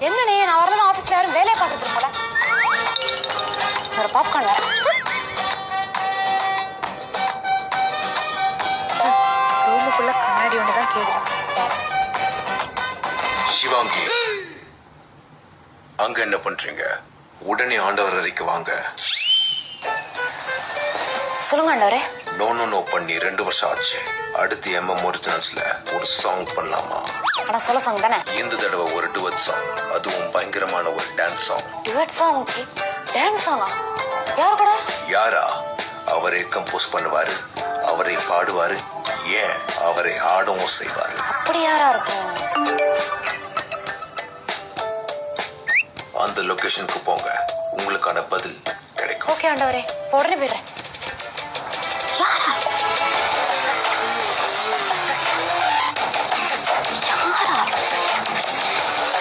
என்னண்ணே நான் வரலாம் ஆபீஸ்ல யாரும் வேலையை பார்த்துட்டு போல ஒரு பாப்கார்ன் வேற ரூமுக்குள்ள கண்ணாடி ஒண்ணுதான் கேட்கும். சிவாங்கி, அங்க என்ன பண்றீங்க? உடனே ஆண்டவர் அறைக்கு வாங்க. சொல்லுங்க ஆண்டவரே. நோ பண்ணி 2 வருஷம் ஆச்சு. அடுத்து MM ஒரிஜினல்ஸ்ல ஒரு சாங் பண்ணலாமா? ஆனா சொல்ல சாங் தானே. இந்த தடவை ஒரு டுவெட் சாங், அதுவும் பயங்கரமான ஒரு dance song. Duet song okay. டான்ஸ் சாங்கா? யார் கூட? யாரா? அவரே கம்போஸ் பண்ணுவாரு, அவரே பாடுவாரு, ஏன் அவரே ஆடவும் செய்வாரு. அப்படி யாரா இருக்கும்? அந்த லொகேஷனுக்கு போங்க, உங்களுக்கான பதில் கிடைக்கும். ஓகே ஆண்டவரே, உடனே போயிடுறேன்.